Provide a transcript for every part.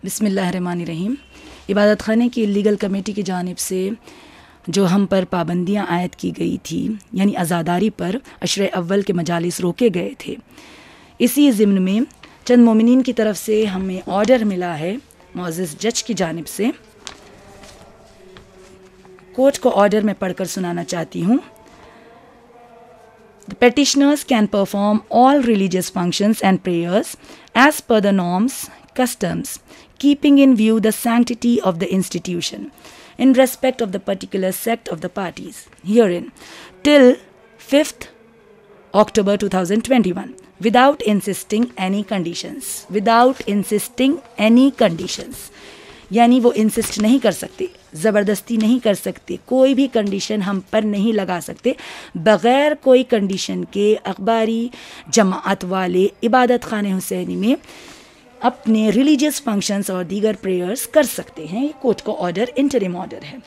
बिस्मिल्लाहिर्रहमानिर्रहीम। इबादत खाने की लीगल कमेटी की जानिब से जो हम पर पाबंदियाँ आयद की गई थी, यानी आज़ादारी पर अशरे अव्वल के मजालिस रोके गए थे, इसी ज़िम्न में चंद मोमिनीन की तरफ से हमें ऑर्डर मिला है मुअज़्ज़िज़ जज की जानिब से। कोर्ट को ऑर्डर में पढ़कर सुनाना चाहती हूँ। The petitioners can perform all religious functions and prayers as per the norms, customs, keeping in view the sanctity of the institution, in respect of the particular sect of the parties herein, till 5th October 2021, without insisting any conditions. Without insisting any conditions. यानी वो insist नहीं कर सकते, ज़बरदस्ती नहीं कर सकते, कोई भी कंडीशन हम पर नहीं लगा सकते। बग़ैर कोई कंडीशन के अखबारी जमाअत वाले इबादत खाने हुसैनी में अपने रिलीजियस फंक्शंस और दीगर प्रेयर्स कर सकते हैं। ये कोर्ट का ऑर्डर इंटरिम ऑर्डर है।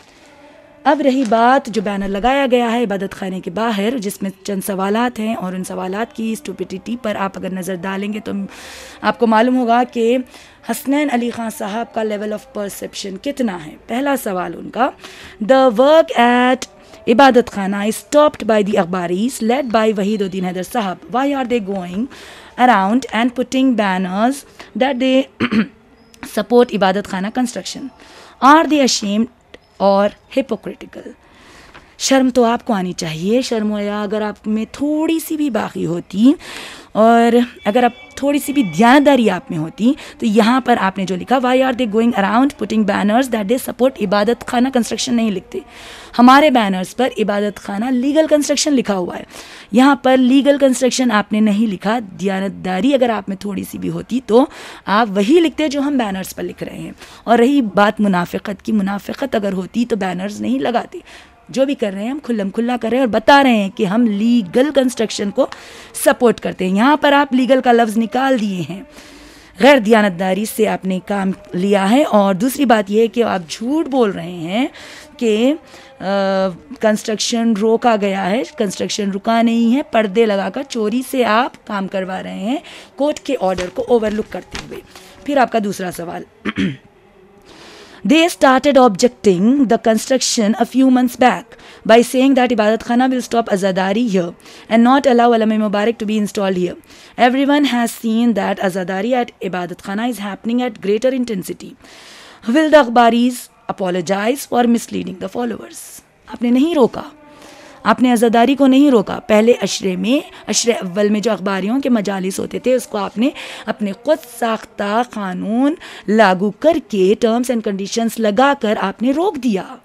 अब रही बात जो बैनर लगाया गया है इबादत खाने के बाहर, जिसमें चंद सवालात हैं, और उन सवालात की स्टुपिडिटी पर आप अगर नज़र डालेंगे तो आपको मालूम होगा कि हसनैन अली ख़ान साहब का लेवल ऑफ परसेप्शन कितना है। पहला सवाल उनका, the work at Ibadat Khana is stopped by the Akhbaris led by Waheeduddin Haider Sahab. Why are they going around and putting banners that they support इबादत खाना कंस्ट्रक्शन? आर दे अशेम्ड और हिपोक्रिटिकल? शर्म तो आपको आनी चाहिए। शर्म या अगर आप में थोड़ी सी भी बाकी होती और अगर आप थोड़ी सी भी ध्यानदारी आप में होती तो यहाँ पर आपने जो लिखा, why are they going around putting banners that they support इबादत खाना कंस्ट्रक्शन, नहीं लिखते। हमारे बैनर्स पर इबादत खाना लीगल कंस्ट्रक्शन लिखा हुआ है, यहाँ पर लीगल कंस्ट्रक्शन आपने नहीं लिखा। ध्यानदारी अगर आप में थोड़ी सी भी होती तो आप वही लिखते जो हम बैनर्स पर लिख रहे हैं। और रही बात मुनाफिकत की, मुनाफिकत अगर होती तो बैनर्स नहीं लगाते। जो भी कर रहे हैं हम खुल्लम खुल्ला कर रहे हैं और बता रहे हैं कि हम लीगल कंस्ट्रक्शन को सपोर्ट करते हैं। यहाँ पर आप लीगल का लफ्ज़ निकाल दिए हैं, गैर दियानतदारी से आपने काम लिया है। और दूसरी बात यह है कि आप झूठ बोल रहे हैं कि कंस्ट्रक्शन रोका गया है। कंस्ट्रक्शन रुका नहीं है, पर्दे लगाकर चोरी से आप काम करवा रहे हैं कोर्ट के ऑर्डर को ओवरलुक करते हुए। फिर आपका दूसरा सवाल, They started objecting the construction a few months back by saying that Ibadat Khana will stop Azadari here and not allow Alam Mubarak to be installed here. Everyone has seen that Azadari at Ibadat Khana is happening at greater intensity. Will the Akhbaris apologize for misleading the followers? आपने नहीं रोका, आपने अज़ादारी को नहीं रोका। पहले अशरे अव्वल में जो अखबारियों के मजालिस होते थे उसको आपने अपने खुद साख्ता क़ानून लागू करके टर्म्स एंड कंडीशंस लगाकर आपने रोक दिया।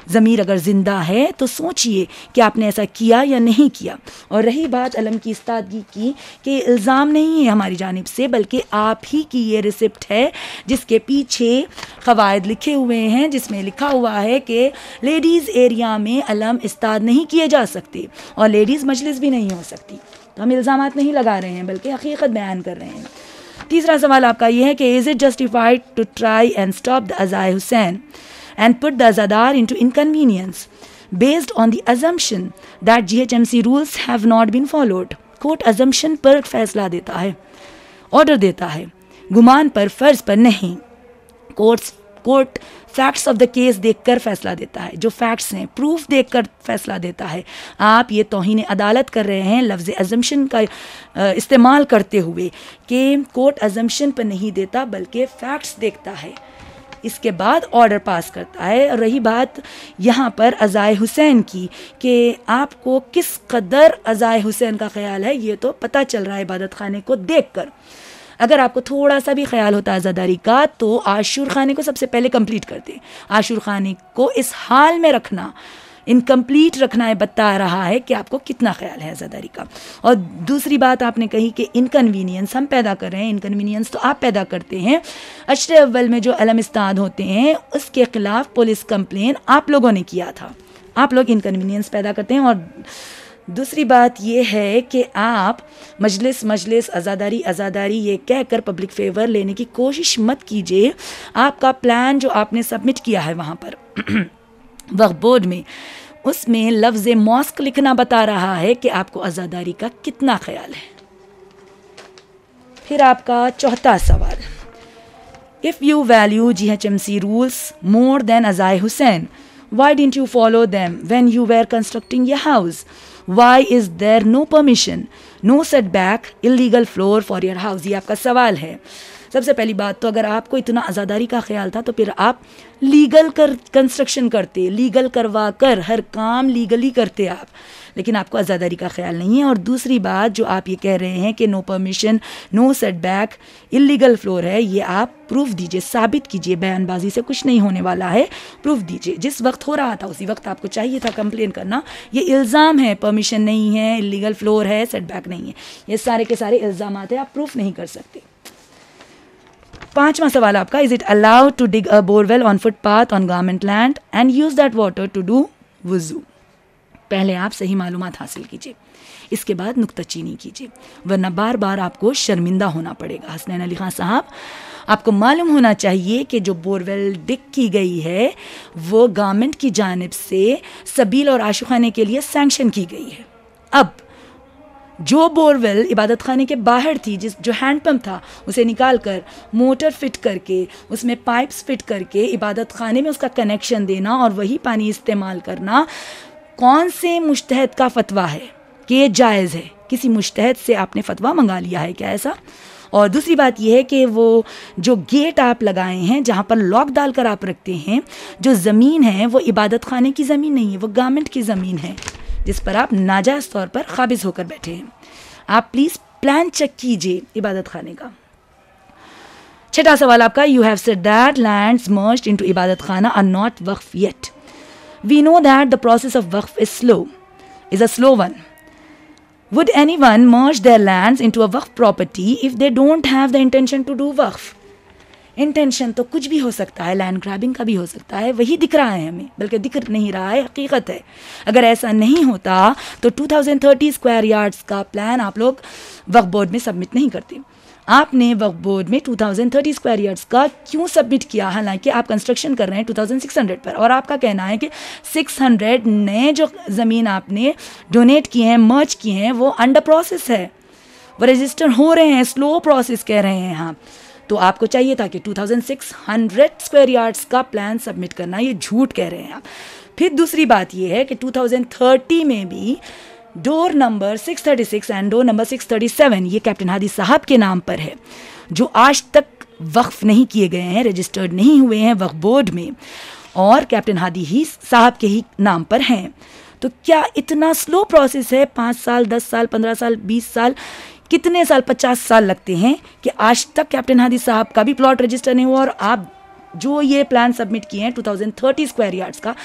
ज़मीर अगर ज़िंदा है तो सोचिए कि आपने ऐसा किया या नहीं किया। और रही बात अलम की इस्तादगी की, कि इल्ज़ाम नहीं है हमारी जानिब से, बल्कि आप ही की ये रिसिप्ट है जिसके पीछे क़वायद लिखे हुए हैं, जिसमें लिखा हुआ है कि लेडीज़ एरिया में अलम इस्ताद नहीं किए जा सकते और लेडीज़ मजलिस भी नहीं हो सकती। तो हम इल्ज़ामात नहीं लगा रहे हैं बल्कि हकीकत बयान कर रहे हैं। तीसरा सवाल आपका ये है कि is it justified to try and stop the Azaye Hussain and put the Azadar into inconvenience based on the assumption that GHMC rules have not been followed? Court assumption पर फैसला देता है, ऑर्डर देता है, गुमान पर, फर्ज पर नहीं। Court facts of the case देखकर फैसला देता है, जो फैक्ट्स हैं प्रूफ देखकर फैसला देता है। आप ये तौहीन अदालत कर रहे हैं लफ्ज़ assumption का इस्तेमाल करते हुए कि कोर्ट assumption पर नहीं देता बल्कि फैक्ट्स देखता है, इसके बाद ऑर्डर पास करता है। और रही बात यहाँ पर अज़ाए हुसैन की कि आपको किस कदर अज़ाए हुसैन का ख्याल है, ये तो पता चल रहा है इबादत खाने को देखकर। अगर आपको थोड़ा सा भी ख्याल होता है आज़ादारी का तो आशूर खाने को सबसे पहले कंप्लीट करते। आशूर खाने को इस हाल में रखना, इनकम्प्लीट रखना है, बता रहा है कि आपको कितना ख्याल है आज़ादारी का। और दूसरी बात आपने कही कि इनकन्वीनियंस हम पैदा कर रहे हैं। इनकन्वीनियंस तो आप पैदा करते हैं। अशरे अव्वल में जो अलम इस्ताद होते हैं उसके ख़िलाफ़ पुलिस कंप्लेन आप लोगों ने किया था, आप लोग इनकन्वीनियंस पैदा करते हैं। और दूसरी बात ये है कि आप मजलिस आज़ादारी ये कहकर पब्लिक फेवर लेने की कोशिश मत कीजिए। आपका प्लान जो आपने सबमिट किया है वहाँ पर वक्फ बोर्ड में, उसमें लफ्ज़ मॉस्क लिखना बता रहा है कि आपको आज़ादारी का कितना ख्याल है। फिर आपका चौथा सवाल, If you value GHMC rules more than Azai Hussain, why didn't you follow them when you were constructing your house? Why is there no permission, no setback, illegal floor for your house? ये आपका सवाल है. सबसे पहली बात तो अगर आपको इतना आज़ादारी का ख्याल था तो फिर आप लीगल कंस्ट्रक्शन करते, लीगल करवा कर हर काम लीगली करते आप, लेकिन आपको आज़ादारी का ख्याल नहीं है. और दूसरी बात जो आप ये कह रहे हैं कि no permission, no setback, illegal floor है, ये आप प्रूफ दीजिए, साबित कीजिए. बयानबाजी से कुछ नहीं होने वाला है, प्रूफ दीजिए. जिस वक्त हो रहा था उसी वक्त आपको चाहिए था कंप्लेन करना. ये इल्ज़ाम है, परमिशन नहीं है, इलीगल फ्लोर है, सेटबैक नहीं है, ये सारे के सारे इल्ज़ाम हैं, आप प्रूफ नहीं कर सकते. 5वां सवाल आपका, is it allowed to dig a borewell on footpath on government land and use that water to do wuzu? पहले आप सही मालूमात हासिल कीजिए, इसके बाद नुक्ताचीनी कीजिए, वरना बार बार आपको शर्मिंदा होना पड़ेगा. हसनैन अली खान साहब, आपको मालूम होना चाहिए कि जो बोरवेल डिग की गई है वो गवर्नमेंट की जानिब से सबील और आशुखाने के लिए सैंक्शन की गई है. अब जो बोरवेल इबादत खाने के बाहर थी, जो हैंडपम्प था, उसे निकाल कर मोटर फिट करके उसमें पाइप्स फिट करके इबादत खाने में उसका कनेक्शन देना और वही पानी इस्तेमाल करना, कौन से मुज्तहिद का फतवा है कि ये जायज़ है? किसी मुज्तहिद से आपने फतवा मंगा लिया है क्या ऐसा? और दूसरी बात यह है कि वो जो गेट आप लगाए हैं, जहाँ पर लॉक डाल कर आप रखते हैं, जो ज़मीन है वो इबादत खाने की ज़मीन नहीं है, वो गवर्नमेंट की ज़मीन है जिस पर आप नाजायज़ तौर पर काबिज़ होकर बैठे हैं. आप प्लीज़ प्लान चेक कीजिए इबादत खाने का. 6वां सवाल आपका, you have said that lands merged into इबादत खाना आर नॉट वक्फ yet. We know that the process of वक्फ is a slow one. Would anyone merge their lands into a waqf property if they don't have the intention to do waqf? Intention तो कुछ भी हो सकता है, land grabbing का भी हो सकता है, वही दिख रहा है हमें, बल्कि दिख नहीं रहा है, हकीकत है. अगर ऐसा नहीं होता तो 2030 स्क्वायर यार्ड्स का प्लान आप लोग वक्फ बोर्ड में सबमिट नहीं करते. आपने वक्फ बोर्ड में 2030 स्क्वायर यार्ड्स का क्यों सबमिट किया, हालांकि आप कंस्ट्रक्शन कर रहे हैं 2600 पर, और आपका कहना है कि 600 नए जो ज़मीन आपने डोनेट किए हैं, मर्ज किए हैं, वो अंडर प्रोसेस है, वो रजिस्टर हो रहे हैं, स्लो प्रोसेस कह रहे हैं आप. तो आपको चाहिए था कि 2600 स्क्वायर यार्ड्स का प्लान सबमिट करना, ये झूठ कह रहे हैं आप. फिर दूसरी बात ये है कि 2030 में भी door number 636 and door number 637 ये कैप्टन हादी साहब के नाम पर है, जो आज तक वक्फ नहीं किए गए हैं, रजिस्टर्ड नहीं हुए हैं वक्फ बोर्ड में, और कैप्टन हादी ही साहब के ही नाम पर हैं. तो क्या इतना स्लो प्रोसेस है? 5 साल, 10 साल, 15 साल, 20 साल, कितने साल, 50 साल लगते हैं कि आज तक कैप्टन हादी साहब का भी प्लॉट रजिस्टर नहीं हुआ, और आप जो ये प्लान सबमिट किए हैं 2030 स्क्वायर यार्ड्स का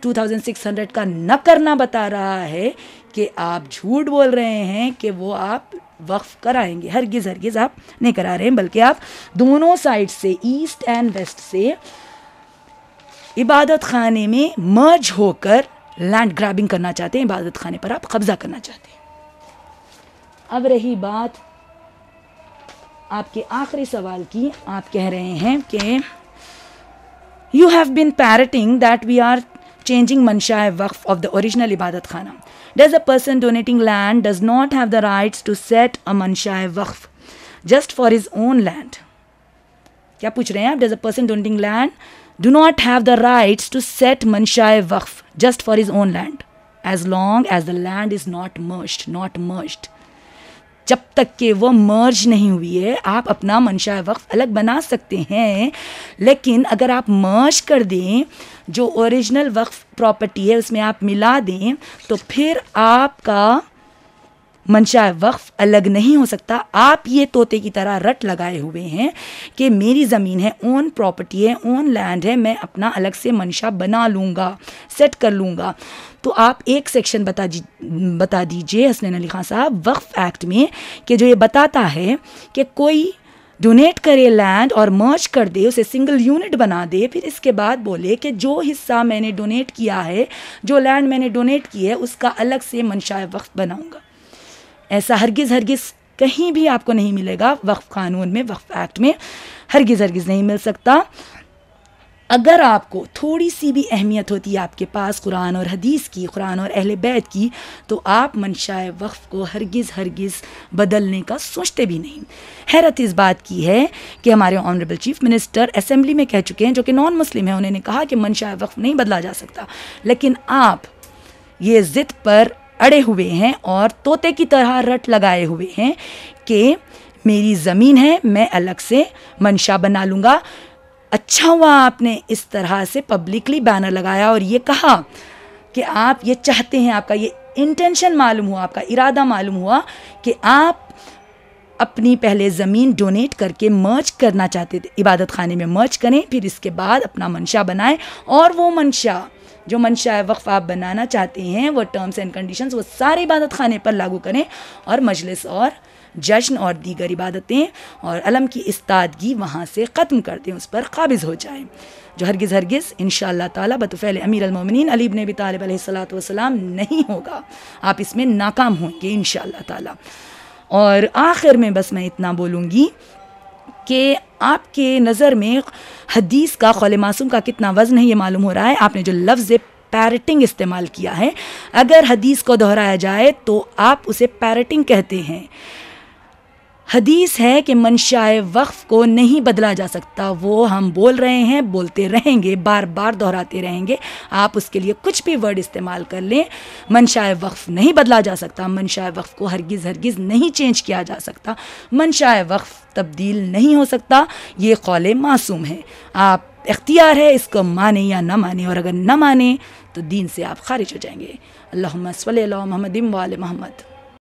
2600 का न करना बता रहा है कि आप झूठ बोल रहे हैं कि वो आप वक्फ कराएंगे. हरगिज़ आप नहीं करा रहे हैं, बल्कि आप दोनों साइड से, ईस्ट एंड वेस्ट से, इबादत खाने में मर्ज होकर लैंड ग्रैबिंग करना चाहते हैं, इबादत खाने पर आप कब्जा करना चाहते हैं. अब रही बात आपके आखिरी सवाल की, आप कह रहे हैं कि you have been parroting that we are changing manshai waqf of the original ibadat khana. Does a person donating land does not have the rights to set a manshai waqf just for his own land? क्या पूछ रहे हैं आप? Does a person donating land do not have the rights to set manshai waqf just for his own land as long as the land is not merged. जब तक कि वो मर्ज नहीं हुई है आप अपना मंशा वक्फ अलग बना सकते हैं, लेकिन अगर आप मर्ज कर दें, जो ओरिजिनल वक्फ प्रॉपर्टी है उसमें आप मिला दें, तो फिर आपका मंशा वक्फ अलग नहीं हो सकता. आप ये तोते की तरह रट लगाए हुए हैं कि मेरी ज़मीन है, ओन प्रॉपर्टी है, ओन लैंड है, मैं अपना अलग से मंशा बना लूँगा, सेट कर लूँगा. तो आप एक सेक्शन बता दीजिए हसनैन अली खान साहब वक्फ एक्ट में कि जो ये बताता है कि कोई डोनेट करे लैंड और मर्ज कर दे, उसे सिंगल यूनिट बना दे, फिर इसके बाद बोले कि जो हिस्सा मैंने डोनेट किया है, जो लैंड मैंने डोनेट की है, उसका अलग से मंशा वक्फ बनाऊँगा. ऐसा हरगिज़ कहीं भी आपको नहीं मिलेगा वक्फ कानून में, वक्फ एक्ट में हरगिज़ नहीं मिल सकता. अगर आपको थोड़ी सी भी अहमियत होती है आपके पास कुरान और हदीस की, कुरान और अहले बैत की, तो आप मंशाए वक्फ को हरगिज़ बदलने का सोचते भी नहीं। हैरत इस बात की है कि हमारे ऑनरेबल चीफ मिनिस्टर असेंबली में कह चुके हैं, जो कि नॉन मुस्लिम हैं, उन्होंने कहा कि मंशाए वक्फ नहीं बदला जा सकता, लेकिन आप ये ज़िद पर अड़े हुए हैं और तोते की तरह रट लगाए हुए हैं कि मेरी ज़मीन है, मैं अलग से मंशा बना लूँगा। अच्छा हुआ आपने इस तरह से पब्लिकली बैनर लगाया और ये कहा कि आप ये चाहते हैं, आपका ये इंटेंशन मालूम हुआ, आपका इरादा मालूम हुआ कि आप अपनी पहले ज़मीन डोनेट करके मर्ज करना चाहते थे, इबादत खाने में मर्ज करें, फिर इसके बाद अपना मंशा बनाएं और वो मंशा जो मंशा वक्फ आप बनाना चाहते हैं, वो टर्म्स एंड कंडीशंस वो सारे इबादत खाने पर लागू करें और मजलिस और जश्न और दीगर इबादतें और अलम की इस्तादगी वहाँ से ख़त्म कर दें, उस पर काबिज़ हो जाए, जो हरगिज़ इंशाअल्लाह ताला बतफ़ैल अमीर अल मोमिनीन अली इब्न अबी तालिब अलैहिस्सलातु वस्सलाम नहीं होगा। आप इसमें नाकाम होंगे इंशाअल्लाह ताला। और आखिर में बस मैं इतना बोलूँगी कि आपके नज़र में हदीस का कौल मासूम का कितना वज़न है ये मालूम हो रहा है। आपने जो लफ्ज़ पैरटिंग इस्तेमाल किया है, अगर हदीस को दोहराया जाए तो आप उसे पैरटिंग कहते हैं। हदीस है कि मंशाए वक्फ को नहीं बदला जा सकता, वो हम बोल रहे हैं, बोलते रहेंगे, बार बार दोहराते रहेंगे। आप उसके लिए कुछ भी वर्ड इस्तेमाल कर लें, मंशाए वक्फ नहीं बदला जा सकता, मंशाए वक्फ को हरगिज़ नहीं चेंज किया जा सकता, मंशाए वक्फ तब्दील नहीं हो सकता। ये कौल मासूम है, आप इख्तियार है इसको माने या ना माने, और अगर ना माने तो दीन से आप खारिज हो जाएंगे। अल्लाहुम्मा सल्ली अला मुहम्मदिन व आले मुहम्मद।